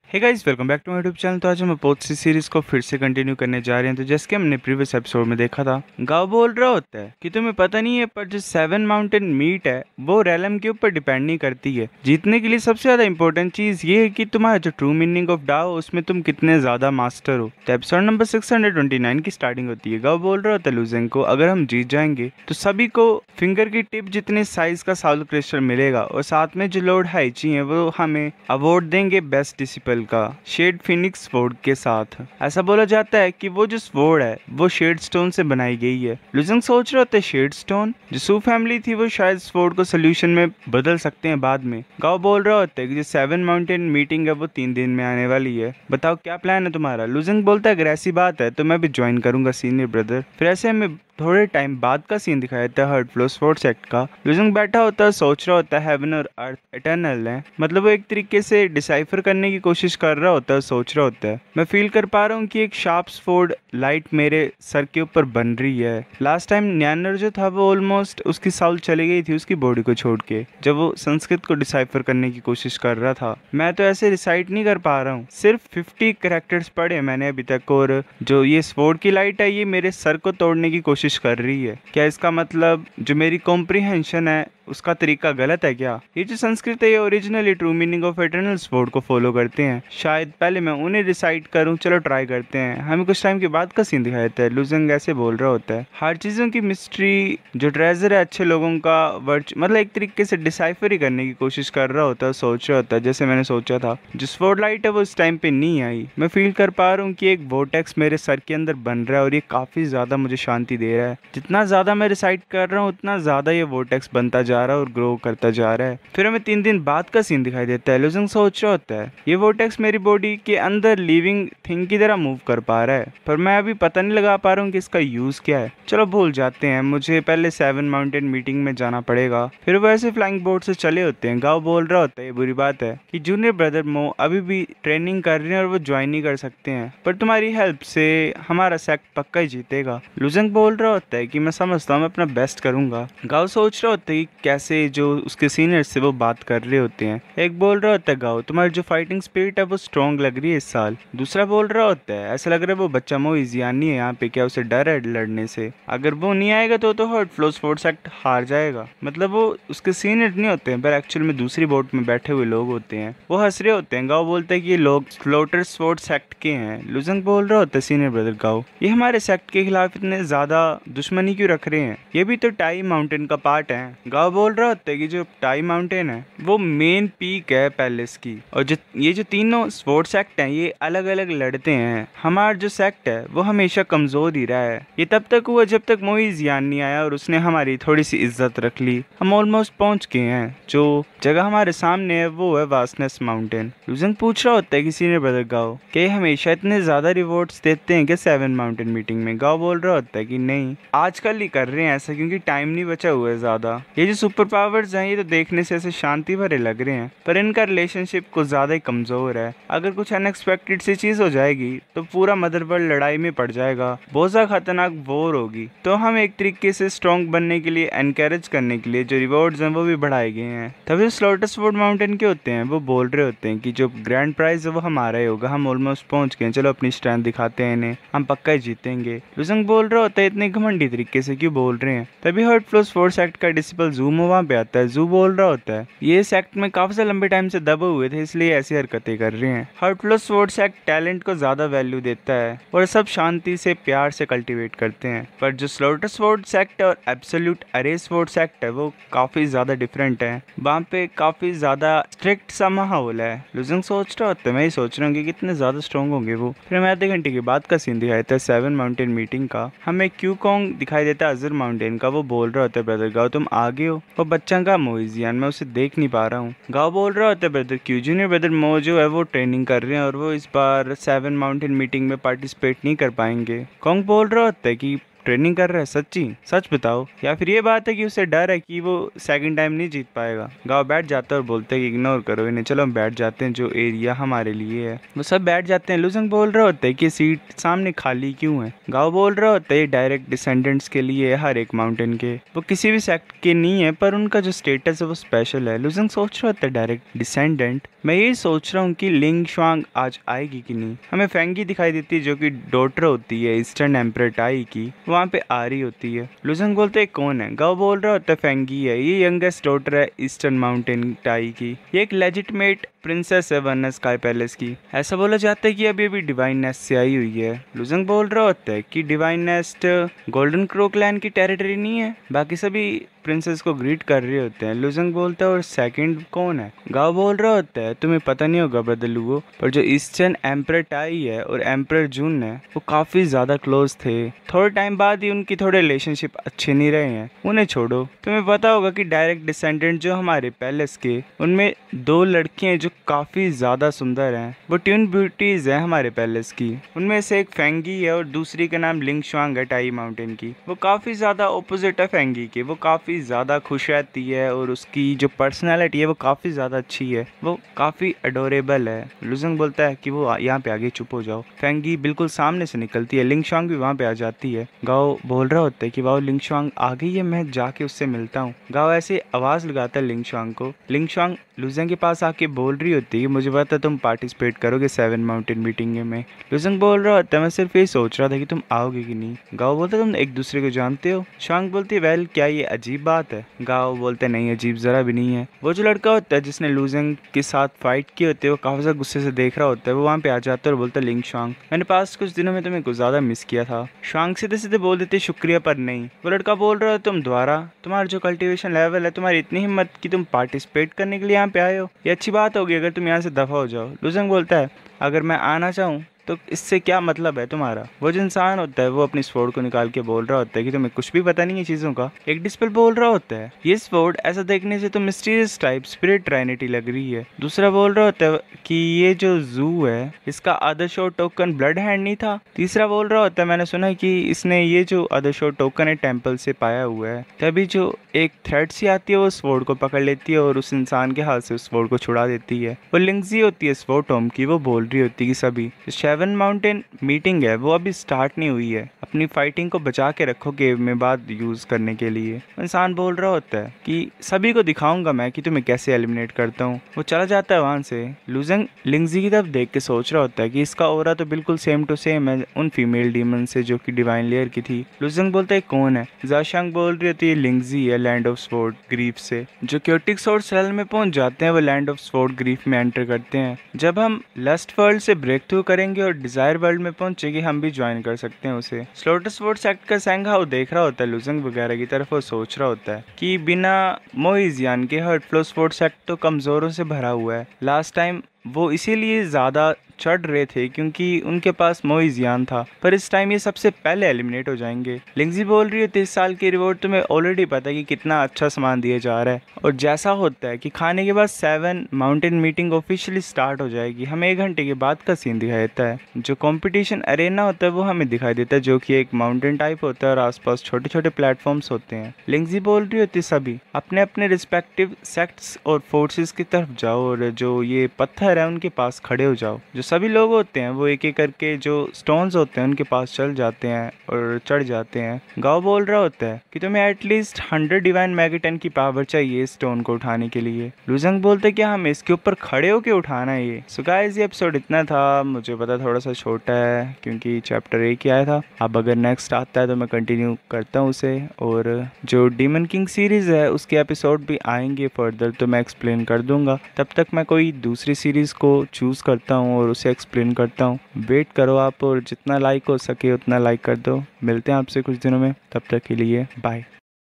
Hey guys, welcome back to my YouTube channel. तो आज हम पोथ्सी सीरीज को फिर से कंटिन्यू करने जा रहे हैं। तो जैसे कि हमने प्रीवियस एपिसोड में देखा था, गाँव बोल रहा होता है कि तुम्हें पता नहीं है, पर जो 7 माउंटेन मीट है वो रैलम के ऊपर डिपेंड नहीं करती है। जीतने के लिए सबसे ज्यादा इंपॉर्टेंट चीज ये है कि तुम्हारा जो ट्रू मीनिंग ऑफ डाओ उसमें तुम कितने ज्यादा मास्टर हो। तो एपिसोड नंबर 629 की स्टार्टिंग होती है। गाँव बोल रहा होता है लूजेंग को, अगर हम जीत जाएंगे तो सभी को फिंगर की टिप जितने साइज का साउल क्रिस्टल मिलेगा, और साथ में जो लॉर्ड हाइची है वो हमें अवार्ड देंगे बेस्ट डिसिपल का, शेड फिनिक्स स्वॉर्ड के साथ। ऐसा बोला जाता है कि वो जो स्वॉर्ड है वो शेड स्टोन से बनाई गई है। लुजंग सोच रहे होते हैं शेड स्टोन जो सू फैमिली थी वो शायद स्वॉर्ड को सोल्यूशन में बदल सकते हैं बाद में। गाओ बोल रहा होता है कि जो 7 माउंटेन मीटिंग है वो 3 दिन में आने वाली है, बताओ क्या प्लान है तुम्हारा। लुजंग बोलता है अगर ऐसी बात है तो मैं भी ज्वाइन करूंगा सीनियर ब्रदर। फिर ऐसे में थोड़े टाइम बाद का सीन दिखाया जाता है हर्ट फ्लो स्पोर्ट्स एक्ट का। लुजंग बैठा होता है, सोच रहा होता है हेवन और अर्थ इटर्नल है, मतलब वो एक तरीके से डिसाइफर करने की कोशिश कर रहा होता है, सोच रहा होता है मैं फील कर पा रहा हूँ कि एक शार्प स्वॉर्ड लाइट मेरे सर के ऊपर बन रही है। लास्ट टाइम न्यानर जो था वो ऑलमोस्ट उसकी साउल चली गई थी उसकी बॉडी को छोड़ के, जब वो संस्कृत को डिसाइफर करने की कोशिश कर रहा था। मैं तो ऐसे रिसाइट नहीं कर पा रहा हूँ, सिर्फ 50 कैरेक्टर्स पढ़े मैंने अभी तक, और जो ये स्वॉर्ड की लाइट है ये मेरे सर को तोड़ने की कोशिश कर रही है। क्या इसका मतलब जो मेरी कॉम्प्रिहेंशन है उसका तरीका गलत है क्या? ये जो संस्कृत है ये originally true meaning of eternal sword को फॉलो करते हैं। शायद पहले मैं उन्हें रिसाइट करूं, चलो ट्राई करते हैं। हमें कुछ टाइम के बाद का सीन दिखाया जाता है। लुजंग ऐसे बोल रहा होता है हर चीजों की मिस्ट्री जो ट्रेजर है अच्छे लोगों का वर्च, मतलब एक तरीके से डिसाइफर ही करने की कोशिश कर रहा होता है, सोच रहा होता है जैसे मैंने सोचा था। जो स्वॉर्ड लाइट है वो इस टाइम पे नहीं आई। मैं फील कर पा रहा हूँ कि एक वोर्टेक्स मेरे सर के अंदर बन रहा है और ये काफी ज्यादा मुझे शांति दे रहा है। जितना ज्यादा मैं रिसाइट कर रहा हूँ उतना ज्यादा ये वोर्टेक्स बनता जा रहा है और ग्रो करता जा रहा है। फिर हमें 3 दिन बाद का सीन दिखाई देता है। लुजंग सोच रहा होता है ये वोर्टेक्स मेरी बॉडी के अंदर लिविंग थिंग की तरह मूव कर पा रहा है, पर मैं अभी पता नहीं लगा पा रहा हूँ कि इसका यूज क्या है। चलो भूल जाते हैं, मुझे पहले 7 माउंटेन मीटिंग में जाना पड़ेगा। फिर वो ऐसे फ्लाइंग बोर्ड से चले होते हैं। गाँव बोल रहा होता है ये बुरी बात है कि जूनियर ब्रदर मो अभी भी ट्रेनिंग कर रहे हैं और वो ज्वाइन नहीं कर सकते हैं, पर तुम्हारी हेल्प से हमारा सेक्ट पक्का ही जीतेगा। लुजंग बोल रहा होता है कि मैं समझता हूँ, मैं अपना बेस्ट करूंगा। गाँव सोच रहा होता है कि कैसे जो उसके सीनियर से वो बात कर रहे होते हैं। एक बोल रहा होता है गाओ तुम्हारी जो फाइटिंग स्पिरिट है वो स्ट्रॉन्ग लग रही है इस साल। दूसरा बोल रहा होता है ऐसा लग रहा है वो बच्चा मोइज यानी है यहाँ पे, क्या उसे डर है लड़ने से? अगर वो नहीं आएगा तो हर्ट फ्लो स्पोर्ट्स एक्ट हार जाएगा। मतलब वो उसके सीनियर नहीं होते हैं पर एक्चुअल में दूसरी बोट में बैठे हुए लोग होते हैं। वो हंस रहे होते हैं। गाओ बोलते हैं कि ये लोग स्लोटर स्पोर्ट्स एक्ट के हैं। लुजंग बोल रहा होता है सीनियर ब्रदर गाओ ये हमारे सेक्ट के खिलाफ इतने ज्यादा दुश्मनी क्यों रख रहे हैं? ये भी तो टाई माउंटेन का पार्ट है। गाओ बोल रहा होता है कि जो टाई माउंटेन है वो मेन पीक है पैलेस की, और ये जो तीनों स्पोर्ट्स सेक्ट हैं ये अलग अलग लड़ते हैं। हमारा जो सेक्ट है वो हमेशा कमजोर ही रहा है। ये तब तक हुआ जब तक मोइज यान नहीं आया और उसने हमारी थोड़ी सी इज्जत रख ली। हम ऑलमोस्ट पहुंच गए हैं। जो जगह हमारे सामने है वो है वास्टनेस माउंटेन। लुजंग पूछ रहा होता है कि सीनियर ब्रदर गाओ क्या ये हमेशा इतने ज्यादा रिवॉर्ड्स देते हैं क्या 7 माउंटेन मीटिंग में? गाओ बोल रहा होता है कि नहीं, आजकल ही कर रहे हैं ऐसा क्योंकि टाइम नहीं बचा हुआ है ज्यादा। ये जो सुपर पावर्स हैं ये तो देखने से ऐसे शांति भरे लग रहे हैं पर इनका रिलेशनशिप कुछ ज्यादा ही कमजोर है। अगर कुछ अनएक्सपेक्टेड सी चीज हो जाएगी तो पूरा मदरवर्ल्ड लड़ाई में पड़ जाएगा, बहुत ज्यादा खतरनाक वॉर होगी। तो हम एक तरीके से स्ट्रॉन्ग बनने के लिए एनकरेज करने के लिए जो रिवॉर्ड्स हैं वो भी बढ़ाए गए हैं। तभी स्लोटसवुड माउंटेन के होते हैं वो बोल रहे होते हैं कि जो ग्रैंड प्राइज है वो हमारा ही होगा, हम ऑलमोस्ट पहुंच गए, चलो अपनी स्ट्रेंथ दिखाते हैं इन्हें, हम पक्का ही जीतेंगे। लुजंग बोल रहा होता है इतने घमंडी तरीके से क्यों बोल रहे हैं? तभी हर्ट फ्लो स्पोर्ट्स एक्ट का डिसिपल जूमो वहां पे आता है। जू बोल रहा होता है ये सेक्ट में काफी से लंबे टाइम से दबे हुए थे इसलिए ऐसी हरकतें कर रहे हैं। Heart flow sports act talent को ज्यादा वैल्यू देता है और सब शांति से प्यार से कल्टीवेट करते हैं, पर जो स्लोटर स्पोर्ट्स एक्ट और एब्सोल्यूट अरे स्पोर्ट्स एक्ट है वो काफी ज्यादा डिफरेंट है। वहाँ पे काफी ज्यादा स्ट्रिक्ट सा माहौल है। लुजंग सोच रहा होता है मैं ही सोच रहा हूँ कि कितने ज्यादा स्ट्रॉन्ग होंगे वो। फिर हमें आधे घंटे के बाद का सीन दिखाया था 7 माउंटेन मीटिंग का। हमें क्यूकोंग दिखाई देता है अजर माउंटेन का। वो बोल रहा होता है ब्रदर गाओ तुम आगे हो, वो बच्चा का मोइजियन मैं उसे देख नहीं पा रहा हूँ। गाओ बोल रहा होता है ब्रदर क्यू जूनियर ब्रदर मो जो है वो ट्रेनिंग कर रहे हैं और वो इस बार 7 माउंटेन मीटिंग में पार्टिसिपेट नहीं कर पाएंगे। कॉन्ग बोल रहा होता है कि ट्रेनिंग कर रहा है? सच्ची सच बताओ, या फिर ये बात है कि उसे डर है कि वो सेकंड टाइम नहीं जीत पाएगा? गाओ बैठ जाता है और बोलते हैं कि इग्नोर करो इन्हें, चलो हम बैठ जाते हैं, जो एरिया हमारे लिए है। वो सब बैठ जाते हैं। लुजंग बोल रहा होता है कि सीट सामने खाली क्यों है? गाओ बोल रहा होता है डायरेक्ट डिसेंडेंट्स के लिए है, हर एक माउंटेन के। वो किसी भी सेक्ट के नहीं है, पर उनका जो स्टेटस है वो स्पेशल है। लुजंग सोच रहा होता है डायरेक्ट डिसेंडेंट, मैं यही सोच रहा हूँ कि लिंग शुआंग आज आएगी कि नहीं। हमें फेंगी दिखाई देती है जो कि डॉटर होती है ईस्टर्न एम्परर टाई की, वहाँ पे आ रही होती है। लुजंग बोलते हैं कौन है? गाओ बोल रहा होता है फेंगी है, ये यंगेस्ट डॉटर है ईस्टर्न माउंटेन टाई की, ये एक लेजिटमेट प्रिंसेस है वन स्काई पैलेस की। ऐसा बोला जाता है कि अभी अभी डिवाइन नेस्ट से आई हुई है। लुजंग बोल रहा होता है कि divine nest golden crow clan की टेरिटरी नहीं है। बाकी सभी प्रिंसेस को ग्रीट कर रहे होते हैं। लुजंग बोलता है और सेकंड कौन है? गाओ बोल रहा होता है तुम्हें पता नहीं होगा ब्रदर लुगो, पर जो ईस्टर्न एम्परर टाई है और एम्परर जून है वो काफी ज्यादा क्लोज थे। थोड़े टाइम बाद ही उनकी थोड़े रिलेशनशिप अच्छे नहीं रहे हैं, उन्हें छोड़ो। तुम्हें पता होगा कि डायरेक्ट डिसेंडेंट जो हमारे पैलेस के, उनमें 2 लड़कियां जो काफी ज्यादा सुंदर हैं, वो ट्विन ब्यूटीज है हमारे पैलेस की। उनमें से एक फेंगी है और दूसरी का नाम लिंग शुआंग है टाई माउंटेन की। वो काफी ज्यादा ऑपोजिट है फेंगी के, वो काफी ज्यादा खुश रहती है और उसकी जो पर्सनैलिटी है वो काफी ज्यादा अच्छी है, वो काफी अडोरेबल है। लुजंग बोलता है कि वो यहाँ पे आगे चुप हो जाओ। फेंगी बिल्कुल सामने से निकलती है, लिंग शुआंग भी वहाँ पे आ जाती है। गाओ बोल रहा होता है कि वाओ लिंग शुआंग आ गई है, मैं जाके उससे मिलता हूँ। गाओ ऐसे आवाज लगाता है लिंग शुआंग को। लिंग शुआंग लुजंग के पास आके बोल रही होती है मुझे पता तुम पार्टिसिपेट करोगे 7 माउंटेन मीटिंग में। लुजंग बोल रहा होता है मैं सिर्फ ये सोच रहा था कि तुम आओगे कि नहीं। गाओ बोलता है तुम एक दूसरे को जानते हो? शुआंग बोलती है वेल क्या ये अजीब बात है? गाओ बोलते नहीं अजीब जरा भी नहीं है। वो जो लड़का होता है जिसने लुजंग के साथ फाइट की होती है वो काफी ज्यादा गुस्से से देख रहा होता है। वो वहाँ पे आ जाता है और बोलता है लिंग शुआंग मैंने पास्ट कुछ दिनों में तुम्हें कुछ ज्यादा मिस किया था। शुआंग सीधे सीधे बोल देते शुक्रिया पर नहीं। वो लड़का बोल रहा है तुम द्वारा तुम्हारा जो कल्टिवेशन लेवल है, तुम्हारी इतनी हिम्मत कि तुम पार्टिसिपेट करने के लिए यहाँ पे आए हो, ये अच्छी बात होगी अगर तुम यहाँ से दफा हो जाओ। लुजंग बोलता है अगर मैं आना चाहूँ तो इससे क्या मतलब है तुम्हारा? वो जो इंसान होता है वो अपनी स्वॉर्ड को निकाल के बोल रहा होता है कि तुम्हें कुछ भी पता नहीं है चीजों का। एक डिस्पेल बोल रहा होता है ये स्वॉर्ड ऐसा देखने से तो मिस्टीरियस टाइप स्पिरिट ट्राइनिटी लग रही है। दूसरा बोल रहा होता है कि ये जो जू है इसका other show token blood hand नहीं था। तीसरा बोल रहा होता है मैंने सुना है कि इसने ये जो अदर शो टोकन है टेम्पल से पाया हुआ है। तभी जो एक थ्रेड सी आती है वो स्वॉर्ड को पकड़ लेती है और उस इंसान के हाथ से उस स्वॉर्ड को छुड़ा देती है। वो लिंगजी होती है स्वॉर्ड टॉम की, वो बोल रही होती है कि सभी 7 माउंटेन मीटिंग है वो अभी स्टार्ट नहीं हुई है, अपनी फाइटिंग को बचा के रखो गेम में बाद यूज करने के लिए। इंसान बोल रहा होता है कि सभी को दिखाऊंगा मैं कि तुम्हें कैसे एलिमिनेट करता हूँ। वो चला जाता है वहां से। लुजंग लिंगजी की तरफ देख के सोच रहा होता है कि इसका ओरा तो बिल्कुल सेम टू सेम है उन फीमेल डीमन से जो कि डिवाइन लेयर की थी। लुजंग बोलता है कौन है? जाशांग बोल रही होती है लिंगजी है लैंड ऑफ स्वॉर्ड ग्रीफ से। जो क्योटिक स्वॉर्ड सेल में पहुंच जाते हैं वो लैंड ऑफ स्वॉर्ड ग्रीफ में एंटर करते हैं। जब हम लस्ट वर्ल्ड से ब्रेक थ्रू करेंगे और डिजायर वर्ल्ड में पहुंचेगी हम भी ज्वाइन कर सकते हैं उसे। स्लोटर स्वॉर्ड सेक्ट का सेंघाओ देख रहा होता है लुजंग वगैरह की तरफ और सोच रहा होता है कि बिना मोइजियान के हर्ट फ्लो स्वॉर्ड सेक्ट तो कमजोरों से भरा हुआ है। लास्ट टाइम वो इसीलिए ज्यादा चढ़ रहे थे क्योंकि उनके पास मोइजियान था, पर इस टाइम ये सबसे पहले एलिमिनेट हो जाएंगे। लिंगजी बोल रही है 30 साल की रिवॉर्ड तुम्हें ऑलरेडी पता है कि कितना अच्छा सामान दिया जा रहा है और जैसा होता है कि खाने के बाद 7 माउंटेन मीटिंग ऑफिशियली स्टार्ट हो जाएगी। हमें 1 घंटे के बाद का सीन दिखाई देता है। जो कंपटीशन अरेना होता है वो हमें दिखाई देता है जो कि एक माउंटेन टाइप होता है और आसपास छोटे छोटे प्लेटफॉर्म्स होते हैं। लिंगजी बोल रही होती सभी अपने अपने रिस्पेक्टिव सेक्ट्स और फोर्सेस की तरफ जाओ और जो ये पत्थर है उनके पास खड़े हो जाओ। जो सभी लोग होते हैं वो एक एक करके जो स्टोन्स होते हैं उनके पास चल जाते हैं और चढ़ जाते हैं। गाओ बोल रहा होता है कि तुम्हें एटलीस्ट 100 डिवाइन मैगेटन की पावर चाहिए स्टोन को उठाने के लिए। लुजंग बोलते हैं कि हमें इसके ऊपर खड़े होके उठाना है ये। सो गाइस ये एपिसोड इतना था। मुझे पता थोड़ा सा छोटा है क्योंकि चैप्टर 1 ही आया था। अब अगर नेक्स्ट आता है तो मैं कंटिन्यू करता हूँ उसे, और जो डीमन किंग सीरीज है उसके एपिसोड भी आएंगे फर्दर तो मैं एक्सप्लेन कर दूंगा। तब तक मैं कोई दूसरी सीरीज को चूज करता हूँ और उसे एक्सप्लेन करता हूँ। वेट करो आप और जितना लाइक हो सके उतना लाइक कर दो। मिलते हैं आपसे कुछ दिनों में, तब तक के लिए बाय।